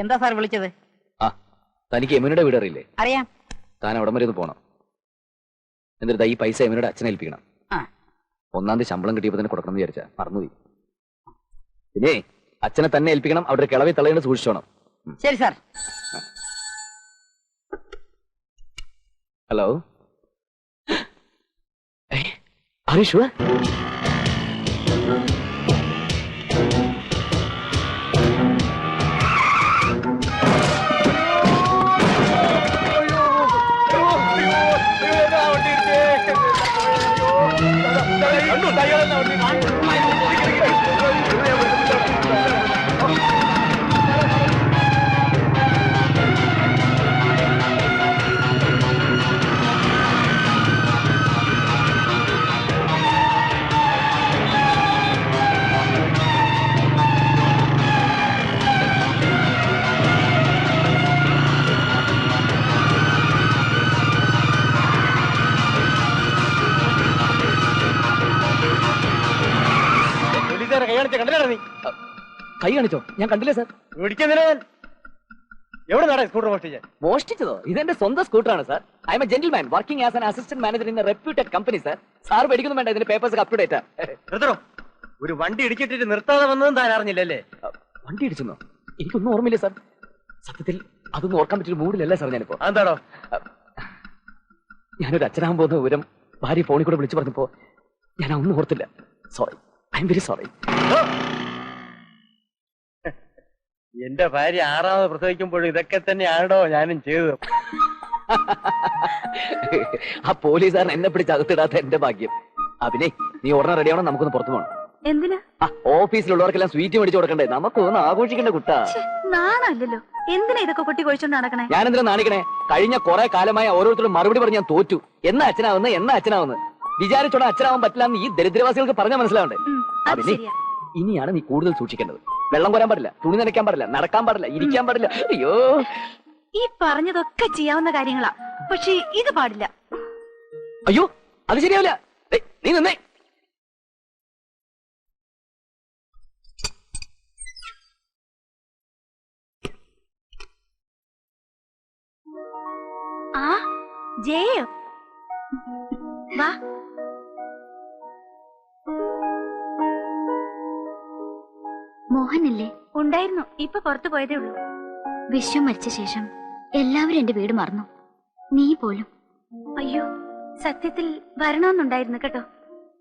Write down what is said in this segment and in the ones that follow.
എന്താ സാർ വിളിച്ചത്? ആ, തനിക്ക് യമുനയുടെ വീട് അറിയില്ലേ? അറിയാം. താൻ അവിടം വരെ ഒന്ന് പോണം. എന്നിട്ട് ഈ പൈസ യമുനയുടെ അച്ഛനെ ഏൽപ്പിക്കണം. 1-ാം തീയതി ശമ്പളം കിട്ടിയപ്പോ തന്നെ കൊടുക്കണം എന്ന് വിചാരിച്ചാ മറന്നുപോയി. പിന്നെ അച്ഛനെ തന്നെ ഏൽപ്പിക്കണം. അവിടെ കിളവി തളയേണ്ട സൂക്ഷിച്ചോണം. ശരി sir. Hello, Are you sure? കൈ കാണിച്ചോ? ഞാൻ കണ്ടില്ലേ സാർ. എവിടെ നട സ്കൂട്ടർ മോഷ്ടിച്ചത്? മോഷ്ടിച്ചതോ? ഇതെന്റെ സ്വന്തം സ്കൂട്ടറാണ് sir. I am a gentleman working as an assistant manager in a reputed company sir. Sir പേടിക്കുന്നു വേണ്ട, ഇതിന്റെ പേപ്പേഴ്സ് അപ് ടു ഡേറ്റ്. നിർത്തണോ? ഒരു വണ്ടി ഇടിച്ചിട്ട് നിർത്താതെ വന്നതും താൻ അറിഞ്ഞില്ലല്ലേ? വണ്ടി ഇടിച്ചെന്നോ? എനിക്കൊന്നും ഓർമ്മയില്ല സാർ. സത്യത്തിൽ അതൊന്നും ഓർക്കാൻ പറ്റിയൊരു മൂഡിലല്ല സാർ ഞാനിപ്പോ. എന്താണോ? ഞാനൊരു അച്ഛനാകാൻ പോകുന്ന വിവരം ഭാര്യ ഫോണിൽ കൂടെ വിളിച്ചു പറഞ്ഞപ്പോ ഞാൻ ഒന്നും ഓർത്തില്ല. Sorry, I am very sorry. എന്റെ ഭാര്യ 6ാമത് പ്രസവിക്കുമ്പോഴും ഇതൊക്കെ തന്നെയാണോ ഞാനും ചെയ്തത്? ആ പോലീസുകാരൻ എന്നെ പിടിച്ച് അകത്തിടാത്ത എന്റെ ഭാഗ്യം. അഭിനയ്, നീ ഉടനെ റെഡിയാണോ? നമുക്കൊന്ന് പുറത്തു പോകണം. എന്തിനാ? ഓഫീസിലുള്ളവർക്കെല്ലാം സ്വീറ്റ് മേടിച്ചു കൊടുക്കണ്ടേ? നമുക്ക് ഒന്ന് ആഘോഷിക്കണ്ടേ കുട്ടാ? നാണല്ലോ. എന്തിനാ ഇതൊക്കെ കൊട്ടി കൊഴിച്ചോണ്ട് നടക്കണേ? ഞാൻ എന്തിനാ നാണിക്കണേ? കഴിഞ്ഞ കുറെ കാലമായി ഓരോരുത്തരും മറുപടി പറഞ്ഞ് ഞാൻ തോറ്റു. എന്നാ അച്ഛനാവുന്ന വിചാരിച്ചോടെ അച്ഛനാവാൻ പറ്റില്ല എന്ന് ഈ ദരിദ്രവാസികൾക്ക് പറഞ്ഞാൽ മനസ്സിലാവണ്ടേ? അഭിനയ്, ഇനിയാണ് നീ കൂടുതൽ സൂക്ഷിക്കേണ്ടത്. വെള്ളം കോരാൻ പാടില്ല, തുണി നനയ്ക്കാൻ പാടില്ല, നടക്കാൻ പാടില്ല, ഇരിക്കാൻ പാടില്ല. അയ്യോ, ഈ പറഞ്ഞതൊക്കെ ചെയ്യാവുന്ന കാര്യങ്ങളാ, പക്ഷേ ഇത് പാടില്ല. അയ്യോ, അത് ശരിയാവില്ല. നീ നിന്നേ. ആ ജയ വാ. മോഹനല്ലേ? ഉണ്ടായിരുന്നു, ഇപ്പൊ പുറത്തു പോയതേ ഉള്ളൂ. വിശ്വം മരിച്ച ശേഷം എല്ലാവരും എന്റെ വീട് മറന്നു, നീ പോലും. അയ്യോ, സത്യത്തിൽ വരണമെന്നുണ്ടായിരുന്നു കേട്ടോ.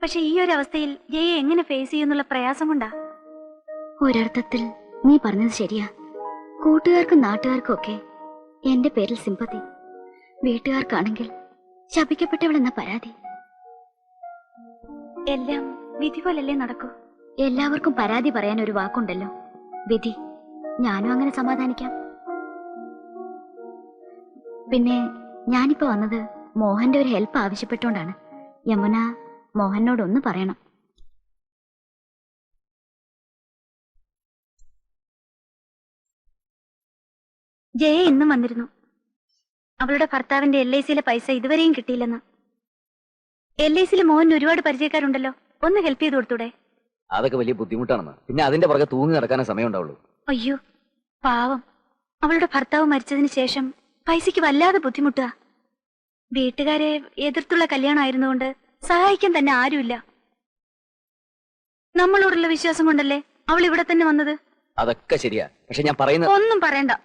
പക്ഷെ ഈ ഒരു അവസ്ഥയിൽ ജയെ എങ്ങനെ ഫേസ് ചെയ്യുന്നുള്ള പ്രയാസം കൊണ്ടാ. ഒരർത്ഥത്തിൽ നീ പറഞ്ഞത് ശരിയാ. കൂട്ടുകാർക്കും നാട്ടുകാർക്കും ഒക്കെ എന്റെ പേരിൽ സിമ്പതി, വീട്ടുകാർക്കാണെങ്കിൽ ശപിക്കപ്പെട്ടവളെന്ന പരാതി. എല്ലാം വിധി പോലല്ലേ നടക്കൂ. എല്ലാവർക്കും പരാതി പറയാൻ ഒരു വാക്കുണ്ടല്ലോ, വിധി. ഞാനും അങ്ങനെ സമാധാനിക്കാം. പിന്നെ ഞാനിപ്പോ വന്നത് മോഹന്റെ ഒരു ഹെൽപ്പ് ആവശ്യപ്പെട്ടുകൊണ്ടാണ്. യമുന മോഹനോടൊന്ന് പറയണം. ജയ ഇന്നും വന്നിരുന്നു. അവളുടെ ഭർത്താവിന്റെ LICയിലെ പൈസ ഇതുവരെയും കിട്ടിയില്ലെന്ന്. LICയിലെ മോഹന് ഒരുപാട് പരിചയക്കാരുണ്ടല്ലോ, ഒന്ന് ഹെൽപ്പ് ചെയ്ത് കൊടുത്തൂടെ? അതൊക്കെ വലിയ ബുദ്ധിമുട്ടാണെന്ന്. പിന്നെ അതിന്റെ പുറകെ തൂങ്ങി നടക്കാനേ സമയം ഉണ്ടാവുള്ളൂ. അയ്യോ പാവം, അവളുടെ ഭർത്താവ് മരിച്ചതിന് ശേഷം പൈസയ്ക്ക് വല്ലാതെ ബുദ്ധിമുട്ടാ. വീട്ടുകാരെ എതിർത്തുള്ള കല്യാണമായിരുന്നുകൊണ്ട് സഹായിക്കാൻ തന്നെ ആരുമില്ല. നമ്മളോടുള്ള വിശ്വാസം കൊണ്ടല്ലേ അവൾ ഇവിടെ തന്നെ വന്നത്. അതൊക്കെ ശരിയാ, പക്ഷെ ഞാൻ പറയുന്നത്. ഒന്നും പറയണ്ട,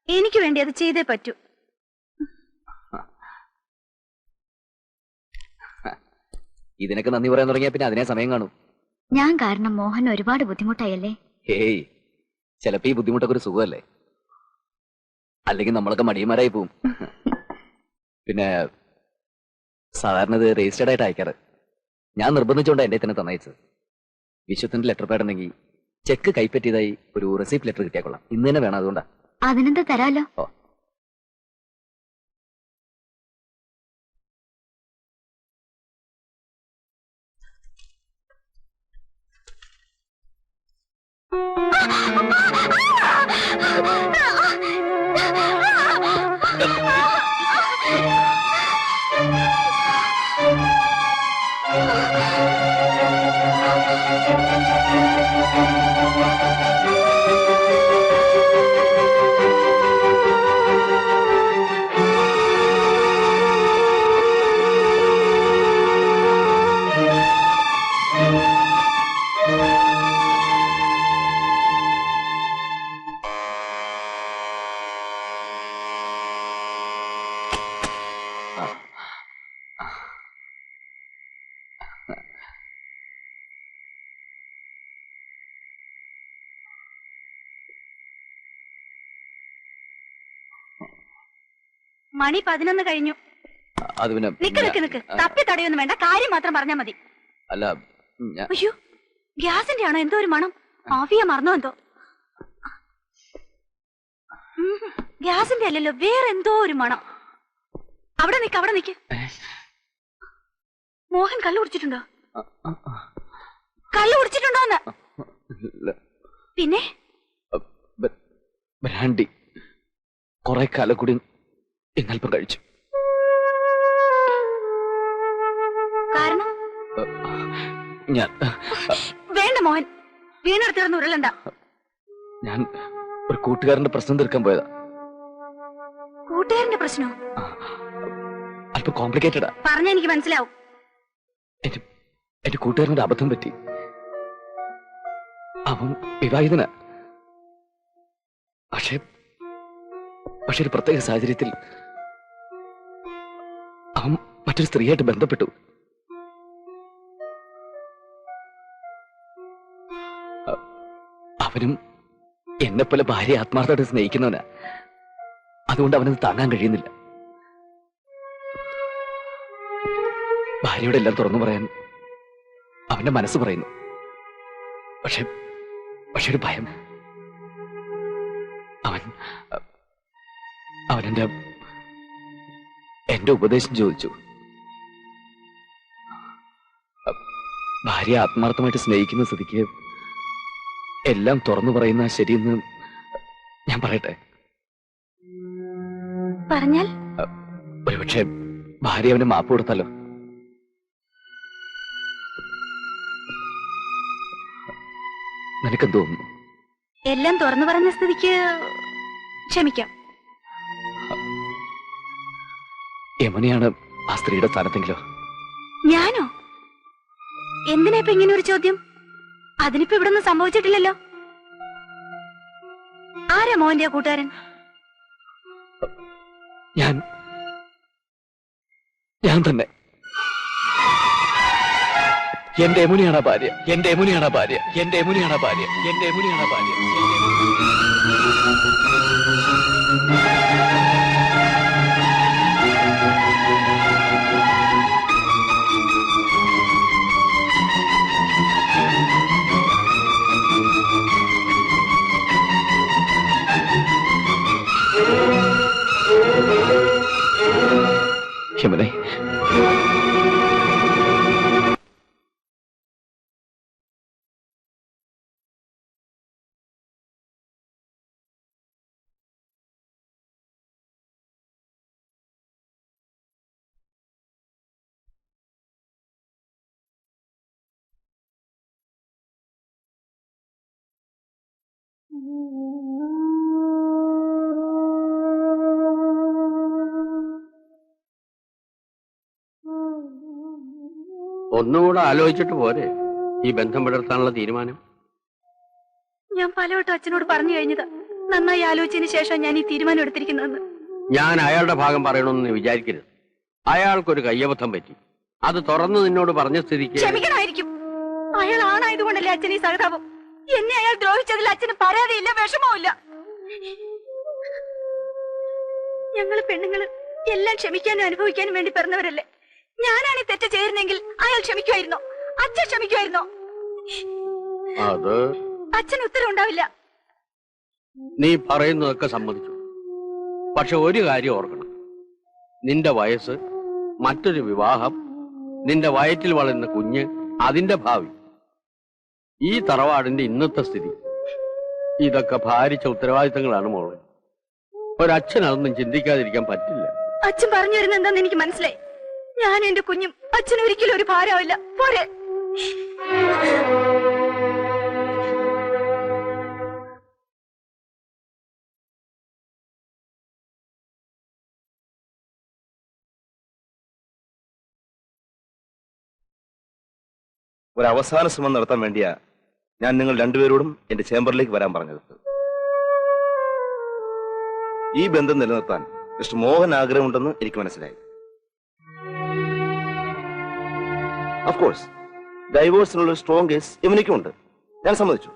എനിക്ക് വേണ്ടി അത് ചെയ്തേ പറ്റൂ. ഇതിനൊക്കെ നന്ദി പറയാൻ തുടങ്ങിയാ പിന്നെ അതിനെ സമയം കാണും. ഞാൻ കാരണം മോഹൻ ഒരുപാട് ബുദ്ധിമുട്ടായല്ലേ? ഹേയ്, ചിലപ്പോ ഈ ബുദ്ധിമുട്ടൊക്കെ ഒരു സുഖമല്ലേ? അല്ലെങ്കിൽ നമ്മളൊക്കെ മടിയന്മാരായി പോവും. പിന്നെ സാധാരണ ഇത് രജിസ്റ്റേർഡ് ആയിട്ട് അയക്കാറ്. ഞാൻ നിർബന്ധിച്ചുകൊണ്ട് എന്റെ തന്നെ തന്നയച്ചത്. വിശ്വത്തിന്റെ ലെറ്റർ പാഡ് ഉണ്ടെങ്കിൽ ചെക്ക് കൈപ്പറ്റിയതായി ഒരു റെസിപ്റ്റ് ലെറ്റർ കിട്ടിയാൽ കൊള്ളാം. ഇന്ന് തന്നെ വേണം, അതുകൊണ്ടാ. അതിനെന്താ തരാലോ. ഓ, മണി 11 കഴിഞ്ഞു. അത് പിന്നെ നിക്ക് തപ്പി തടയൊന്നും വേണ്ട, കാര്യം മാത്രം പറഞ്ഞാ മതി. അല്ല അയ്യോ, ഗ്യാസിന്റെ ആണോ എന്തോ ഒരു മണം? ആവിയ മറന്നോ എന്തോ? ഗ്യാസിന്റെ അല്ലല്ലോ, വേറെ എന്തോ ഒരു മണം. അവിടെ നിക്ക്. മോഹൻ കള്ളു കുടിച്ചിട്ടുണ്ടോ? കള്ളു കുടിച്ചിട്ടുണ്ടോന്ന്? പിന്നെ ബ്രാൻഡി കുറെ കാലം കൂടി ഇന്നൽപ്പം കഴിച്ചു. കാരണം ഞാൻ വേണ്ട മോഹൻ, വീണെടുത്തിരുന്ന് ഉരുളണ്ട. ഞാൻ ഒരു കൂട്ടുകാരന്റെ പ്രശ്നം തീർക്കാൻ പോയതാ. കൂട്ടുകാരന്റെ പ്രശ്നോ? അല്പം കോംപ്ലിക്കേറ്റഡാ. പറഞ്ഞ എനിക്ക് മനസ്സിലാവും. എന്റെ കൂട്ടുകാരന്റെ അബദ്ധം പറ്റി. അവൻ വിവാഹിതനാ. പക്ഷെ ഒരു പ്രത്യേക സാഹചര്യത്തിൽ അവൻ മറ്റൊരു സ്ത്രീയായിട്ട് ബന്ധപ്പെട്ടു. അവനും എന്നെപ്പോലെ ഭാര്യ ആത്മാർത്ഥമായിട്ട് സ്നേഹിക്കുന്നവനാ. അതുകൊണ്ട് അവനത് താങ്ങാൻ കഴിയുന്നില്ല. ഭാര്യയോട് എല്ലാം തുറന്നു പറയാൻ അവന്റെ മനസ്സ് പറയുന്നു. പക്ഷെ ഒരു ഭയം. അവൻ എന്റെ ഉപദേശം ചോദിച്ചു. ഭാര്യ ആത്മാർത്ഥമായിട്ട് സ്നേഹിക്കുന്ന സ്ഥിതിക്ക് എല്ലാം തുറന്നു പറയുന്ന ശരിയെന്ന് ഞാൻ പറയട്ടെ? പറഞ്ഞാൽ ഒരുപക്ഷെ ഭാര്യ അവന് മാപ്പ് കൊടുത്താലോ? നിനക്കെന്ത് തോന്നുന്നു? എല്ലാം തുറന്നു പറഞ്ഞ സ്ഥിതിക്ക് ക്ഷമിക്കാം. യമനെയാണ് ആ സ്ത്രീയുടെ സ്ഥാനത്തെങ്കിലോ? ഞാനോ? എന്തിനാ ഇപ്പൊ ഇങ്ങനെ ഒരു ചോദ്യം? അതിനിപ്പോ ഇവിടെ ഒന്നും സംഭവിച്ചിട്ടില്ലല്ലോ. ആരാ മോഹന്റെ കൂട്ടുകാരൻ? ഞാൻ തന്നെ. എന്റെ യമുനയാണ് ഭാര്യ. എന്റെ യമുനയാണ് ഭാര്യ. എന്റെ യമുനയാണ് ഭാര്യ. എന്റെ യമുനയാണ് ഭാര്യ. യമനെ, ഒന്നുകൂടെ ആലോചിച്ചിട്ട് പോരെ ഈ ബന്ധം പുലർത്താനുള്ള തീരുമാനം? ഞാൻ പലവട്ടം അച്ഛനോട് പറഞ്ഞു കഴിഞ്ഞതാ. നന്നായി ആലോചിച്ചതിന് ശേഷം ഞാൻ ഈ തീരുമാനം എടുത്തിരിക്കുന്നതെന്ന്. ഞാൻ അയാളുടെ ഭാഗം പറയണമെന്ന് നീ വിചാരിക്കരുത്. അയാൾക്കൊരു കയ്യബദ്ധം പറ്റി. അത് തുറന്ന് നിന്നോട് പറഞ്ഞ സ്ഥിതിക്ക് ക്ഷമിക്കണമായിരിക്കും. അയാൾ ആണായതുകൊണ്ടല്ലേ അച്ഛൻ ഈ സഹതാപം. എന്നെ അയാൾ ദ്രോഹിച്ചതിൽ അച്ഛന് പരാതിയില്ല, വിഷമവുമില്ല. ഞങ്ങള് പെണ്ണുങ്ങള് എല്ലാം ക്ഷമിക്കാനും അനുഭവിക്കാനും വേണ്ടി പിറന്നവരല്ലേ. ഞാനാണ് ഈ തെറ്റ് ചെയ്തിരുന്നെങ്കിൽ അയാൾ ക്ഷമിക്കുമായിരുന്നോ? അച്ഛൻ ക്ഷമിക്കുമായിരുന്നോ? അത് അച്ഛന് ഉത്തരം ഉണ്ടാവില്ല. നീ പറയുന്നതൊക്കെ സമ്മതിച്ചു. പക്ഷെ ഒരു കാര്യം ഓർക്കണം. നിന്റെ വയസ്സ്, മറ്റൊരു വിവാഹം, നിന്റെ വയറ്റിൽ വളരുന്ന കുഞ്ഞ്, അതിന്റെ ഭാവി, ഈ തറവാടിന്റെ ഇന്നത്തെ സ്ഥിതി, ഇതൊക്കെ ഭാരിച്ച ഉത്തരവാദിത്തങ്ങളാണ് മോളെ. ഒരച്ഛൻ അതൊന്നും ചിന്തിക്കാതിരിക്കാൻ പറ്റില്ല. അച്ഛൻ പറഞ്ഞു വരുന്നത് എന്താന്ന് എനിക്ക് മനസ്സിലായി. ഞാനും എന്റെ കുഞ്ഞും അച്ഛൻ ഒരിക്കലും ഒരു ഭാരമാവില്ല. പോരെ. ഒരു അവസാന ശ്രമം നടത്താൻ വേണ്ടിയാ ഞാൻ നിങ്ങൾ രണ്ടുപേരോടും എന്റെ ചേംബറിലേക്ക് വരാൻ പറഞ്ഞത്. ഈ ബന്ധം നിലനിർത്താൻ മിസ്റ്റർ മോഹൻ ആഗ്രഹമുണ്ടെന്ന് എനിക്ക് മനസ്സിലായി. ഓഫ്കോഴ്സ് ഡൈവോഴ്സിനുള്ള സ്ട്രോങ് കേസ് യമുനയ്ക്കുമുണ്ട്, ഞാൻ സമ്മതിച്ചു.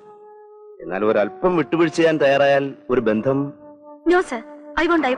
എന്നാൽ ഒരല്പം വിട്ടുവീഴ്ച ചെയ്യാൻ തയ്യാറായാൽ ഒരു ബന്ധം നോ സർ, ഐ വോണ്ട്